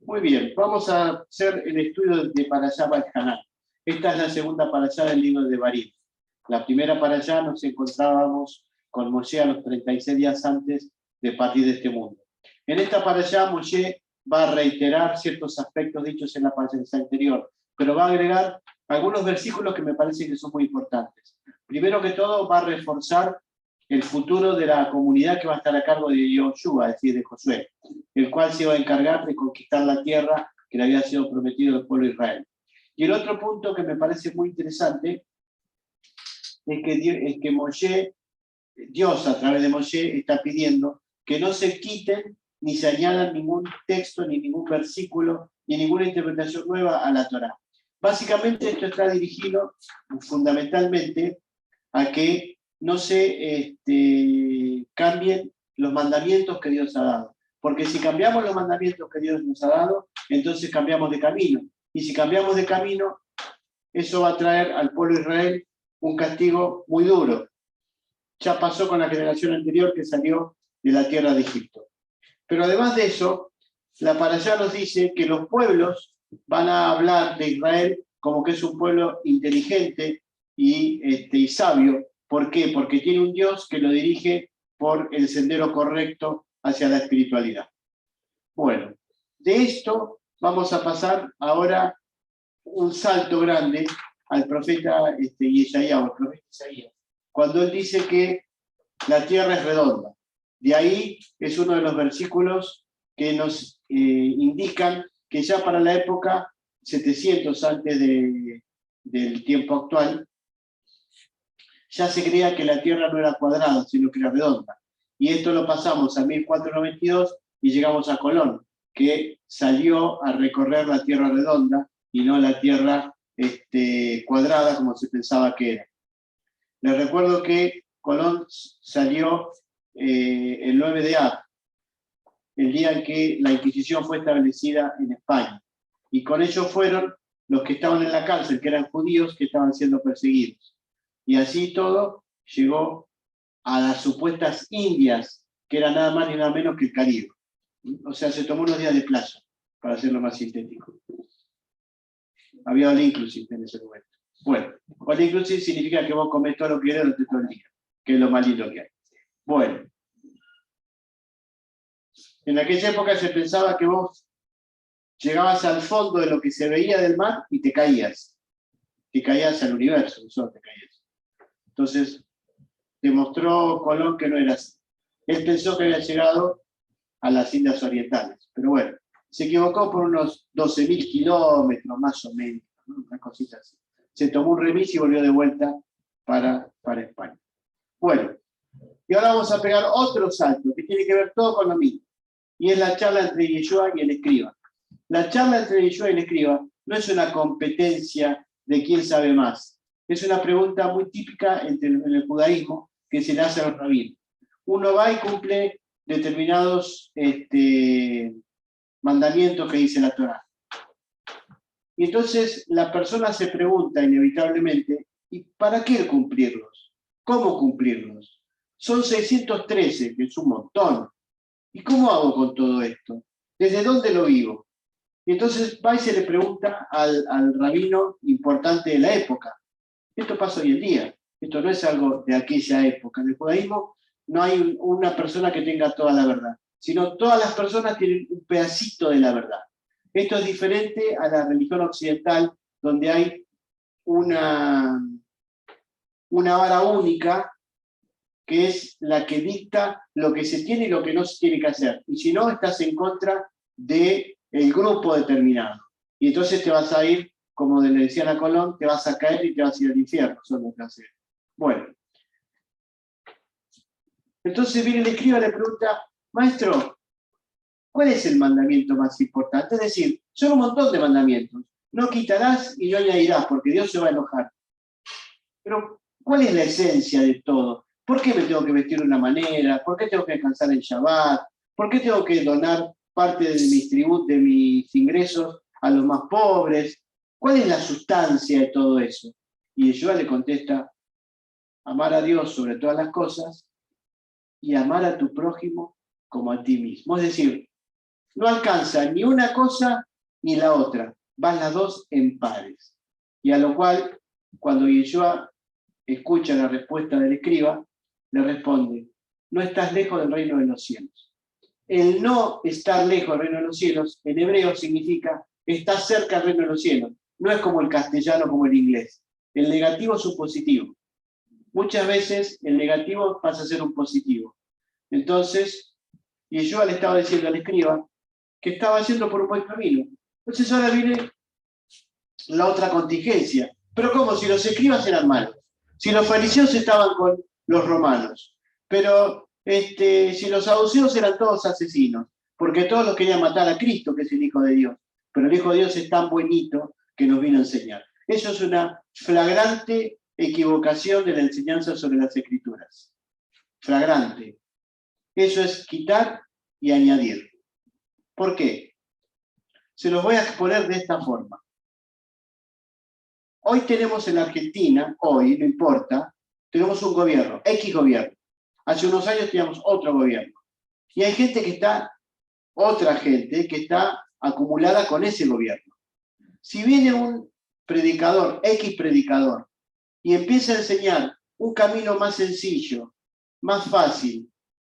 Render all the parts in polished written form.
Muy bien, vamos a hacer el estudio de Parashá Vayejanán. Esta es la segunda parashá del libro de Barim. La primera parashá nos encontrábamos con Moshe a los 36 días antes de partir de este mundo. En esta parashá Moshe va a reiterar ciertos aspectos dichos en la parashá anterior, pero va a agregar algunos versículos que me parece que son muy importantes. Primero que todo va a reforzar el futuro de la comunidad que va a estar a cargo de Yoshua, es decir, de Josué, el cual se iba a encargar de conquistar la tierra que le había sido prometido al pueblo de Israel. Y el otro punto que me parece muy interesante es que Moshe, Dios a través de Moshe está pidiendo que no se quiten ni se añadan ningún texto, ni ningún versículo, ni ninguna interpretación nueva a la Torá. Básicamente esto está dirigido fundamentalmente a que no se cambien los mandamientos que Dios ha dado. Porque si cambiamos los mandamientos que Dios nos ha dado, entonces cambiamos de camino. Y si cambiamos de camino, eso va a traer al pueblo de Israel un castigo muy duro. Ya pasó con la generación anterior que salió de la tierra de Egipto. Pero además de eso, la parashá nos dice que los pueblos van a hablar de Israel como que es un pueblo inteligente y sabio. ¿Por qué? Porque tiene un Dios que lo dirige por el sendero correcto hacia la espiritualidad. Bueno, de esto vamos a pasar ahora un salto grande al profeta Isaías, o al profeta Isaías, cuando él dice que la tierra es redonda. De ahí es uno de los versículos que nos indican que ya para la época 700 antes del tiempo actual, ya se creía que la tierra no era cuadrada, sino que era redonda. Y esto lo pasamos a 1492 y llegamos a Colón, que salió a recorrer la tierra redonda y no la tierra cuadrada como se pensaba que era. Les recuerdo que Colón salió el 9 de Av, el día en que la Inquisición fue establecida en España. Y con ellos fueron los que estaban en la cárcel, que eran judíos que estaban siendo perseguidos. Y así todo llegó a las supuestas Indias, que era nada más ni nada menos que el Caribe. O sea, se tomó unos días de playa, para hacerlo más sintético. Había all inclusive en ese momento. Bueno, all inclusive significa que vos comés todo lo que querés durante todo el día, que es lo más lindo que hay. Bueno, en aquella época se pensaba que vos llegabas al fondo de lo que se veía del mar y te caías. Te caías al universo, no solo te caías. Entonces, demostró Colón que no era así. Él pensó que había llegado a las Indias Orientales, pero bueno, se equivocó por unos 12.000 kilómetros más o menos, ¿no? Una cosita así. Se tomó un remis y volvió de vuelta para España. Bueno, y ahora vamos a pegar otro salto que tiene que ver todo con lo mismo, y es la charla entre Yeshua y el escriba. La charla entre Yeshua y el escriba no es una competencia de quién sabe más, es una pregunta muy típica en el judaísmo que se le hace a los rabinos. Uno va y cumple determinados mandamientos que dice la Torá. Y entonces la persona se pregunta inevitablemente, ¿y para qué cumplirlos? ¿Cómo cumplirlos? Son 613, que es un montón. ¿Y cómo hago con todo esto? ¿Desde dónde lo vivo? Y entonces va y se le pregunta al rabino importante de la época. Esto pasa hoy en día. Esto no es algo de aquella época. En el judaísmo no hay una persona que tenga toda la verdad, sino todas las personas tienen un pedacito de la verdad. Esto es diferente a la religión occidental, donde hay una vara única, que es la que dicta lo que se tiene y lo que no se tiene que hacer. Y si no, estás en contra del grupo determinado. Y entonces te vas a ir, como le decían a Colón, te vas a caer y te vas a ir al infierno. Bueno. Entonces viene el escriba y le pregunta, maestro, ¿cuál es el mandamiento más importante? Es decir, son un montón de mandamientos. No quitarás y no añadirás, porque Dios se va a enojar. Pero, ¿cuál es la esencia de todo? ¿Por qué me tengo que vestir de una manera? ¿Por qué tengo que descansar en Shabbat? ¿Por qué tengo que donar parte de mis tributos, de mis ingresos a los más pobres? ¿Cuál es la sustancia de todo eso? Y Yeshua le contesta, amar a Dios sobre todas las cosas y amar a tu prójimo como a ti mismo. Es decir, no alcanza ni una cosa ni la otra, van las dos en pares. Y a lo cual, cuando Yeshua escucha la respuesta del escriba, le responde, no estás lejos del reino de los cielos. El no estar lejos del reino de los cielos, en hebreo significa estar cerca del reino de los cielos. No es como el castellano, como el inglés. El negativo es un positivo. Muchas veces el negativo pasa a ser un positivo. Entonces, Yeshua le estaba diciendo al escriba que estaba yendo por un buen camino. Entonces ahora viene la otra contingencia. Pero ¿cómo? Si los escribas eran malos. Si los fariseos estaban con los romanos. Pero si los saduceos eran todos asesinos. Porque todos los querían matar a Cristo, que es el Hijo de Dios. Pero el Hijo de Dios es tan buenito que nos vino a enseñar. Eso es una flagrante equivocación de la enseñanza sobre las Escrituras. Flagrante. Eso es quitar y añadir. ¿Por qué? Se los voy a exponer de esta forma. Hoy tenemos en Argentina, hoy, no importa, tenemos un gobierno, X gobierno. Hace unos años teníamos otro gobierno. Y hay gente que está, otra gente que está acumulada con ese gobierno. Si viene un predicador, X predicador, y empieza a enseñar un camino más sencillo, más fácil,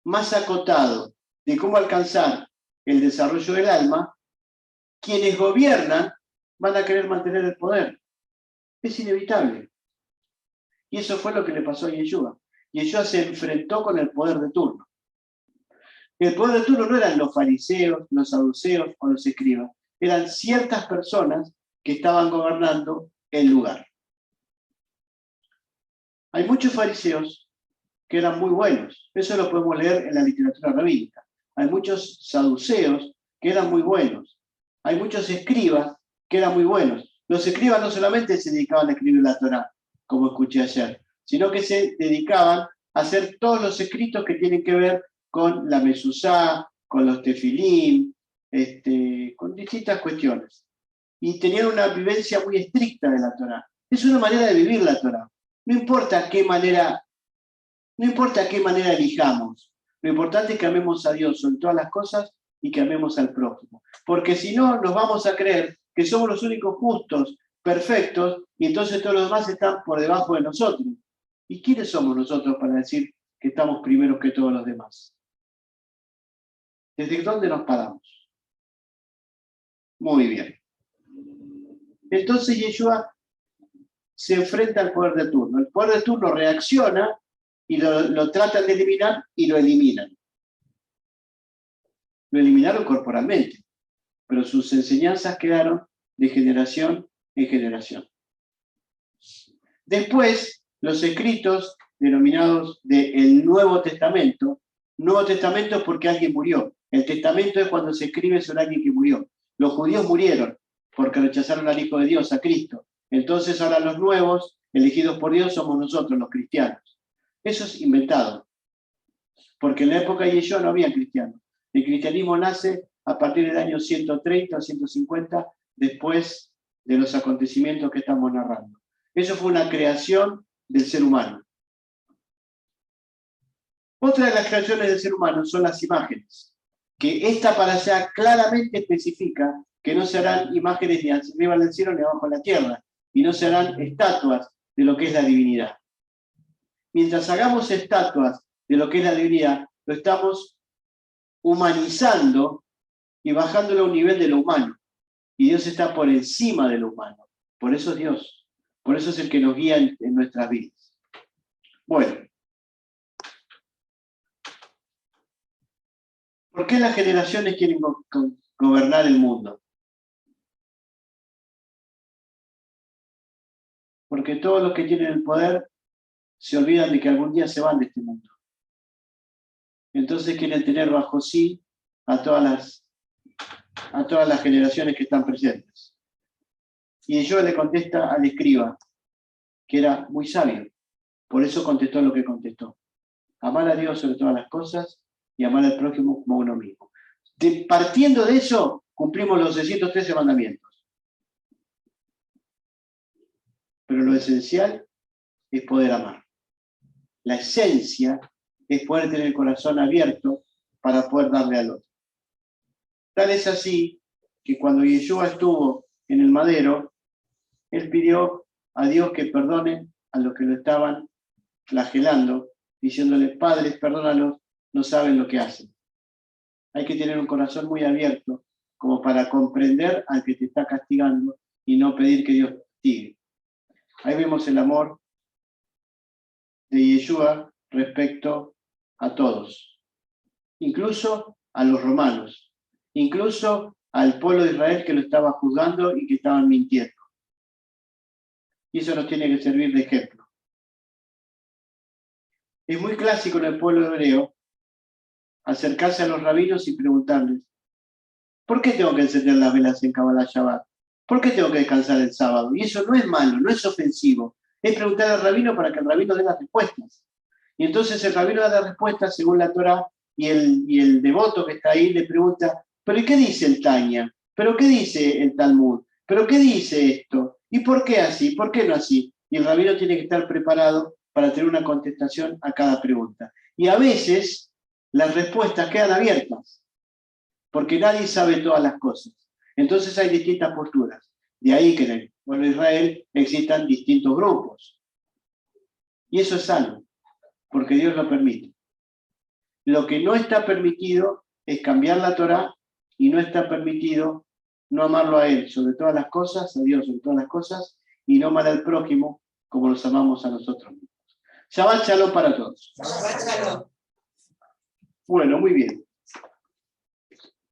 más acotado, de cómo alcanzar el desarrollo del alma, quienes gobiernan van a querer mantener el poder. Es inevitable. Y eso fue lo que le pasó a Yeshua. Yeshua se enfrentó con el poder de turno. El poder de turno no eran los fariseos, los saduceos o los escribas. Eran ciertas personas que estaban gobernando el lugar. Hay muchos fariseos que eran muy buenos. Eso lo podemos leer en la literatura rabínica. Hay muchos saduceos que eran muy buenos. Hay muchos escribas que eran muy buenos. Los escribas no solamente se dedicaban a escribir la Torá, como escuché ayer, sino que se dedicaban a hacer todos los escritos que tienen que ver con la Mezuzá, con los tefilim, con distintas cuestiones. Y tenían una vivencia muy estricta de la Torá. Es una manera de vivir la Torá. No importa qué manera elijamos. Lo importante es que amemos a Dios sobre todas las cosas y que amemos al prójimo. Porque si no, nos vamos a creer que somos los únicos justos, perfectos, y entonces todos los demás están por debajo de nosotros. ¿Y quiénes somos nosotros para decir que estamos primeros que todos los demás? ¿Desde dónde nos paramos? Muy bien. Entonces Yeshua se enfrenta al poder de turno. El poder de turno reacciona y lo tratan de eliminar y lo eliminan. Lo eliminaron corporalmente, pero sus enseñanzas quedaron de generación en generación. Después, los escritos denominados del Nuevo Testamento es porque alguien murió. El testamento es cuando se escribe sobre alguien que murió. Los judíos murieron porque rechazaron al Hijo de Dios, a Cristo. Entonces ahora los nuevos, elegidos por Dios, somos nosotros, los cristianos. Eso es inventado, porque en la época de Yeshua no había cristianos. El cristianismo nace a partir del año 130 o 150, después de los acontecimientos que estamos narrando. Eso fue una creación del ser humano. Otra de las creaciones del ser humano son las imágenes, que esta para allá claramente especifica que no serán imágenes ni arriba en el cielo ni abajo en la tierra, y no serán estatuas de lo que es la divinidad. Mientras hagamos estatuas de lo que es la divinidad, lo estamos humanizando y bajándolo a un nivel de lo humano. Y Dios está por encima de lo humano. Por eso es Dios. Por eso es el que nos guía en nuestras vidas. Bueno. ¿Por qué las generaciones quieren gobernar el mundo? Porque todos los que tienen el poder se olvidan de que algún día se van de este mundo. Entonces quieren tener bajo sí a todas las generaciones que están presentes. Y yo le contesta al escriba, que era muy sabio. Por eso contestó lo que contestó. Amar a Dios sobre todas las cosas y amar al prójimo como uno mismo. Partiendo de eso, cumplimos los 613 mandamientos. Pero lo esencial es poder amar. La esencia es poder tener el corazón abierto para poder darle al otro. Tal es así que cuando Yeshua estuvo en el madero, él pidió a Dios que perdone a los que lo estaban flagelando, diciéndole, padres, perdónalos, no saben lo que hacen. Hay que tener un corazón muy abierto como para comprender al que te está castigando y no pedir que Dios castigue. Ahí vemos el amor de Yeshua respecto a todos, incluso a los romanos, incluso al pueblo de Israel que lo estaba juzgando y que estaban mintiendo. Y eso nos tiene que servir de ejemplo. Es muy clásico en el pueblo hebreo acercarse a los rabinos y preguntarles, ¿por qué tengo que encender las velas en Kabbalah Shabbat? ¿Por qué tengo que descansar el sábado? Y eso no es malo, no es ofensivo. Es preguntar al rabino para que el rabino dé las respuestas. Y entonces el rabino da las respuestas según la Torá y el devoto que está ahí le pregunta, ¿pero qué dice el Tanya? ¿Pero qué dice el Talmud? ¿Pero qué dice esto? ¿Y por qué así? ¿Por qué no así? Y el rabino tiene que estar preparado para tener una contestación a cada pregunta. Y a veces las respuestas quedan abiertas, porque nadie sabe todas las cosas. Entonces hay distintas posturas. De ahí que en el pueblo de Israel existan distintos grupos. Y eso es sano, porque Dios lo permite. Lo que no está permitido es cambiar la Torá y no está permitido no amarlo a Él sobre todas las cosas, a Dios sobre todas las cosas, y no amar al prójimo como los amamos a nosotros mismos. Shabbat Shalom para todos. Shabbat Shalom. Bueno, muy bien.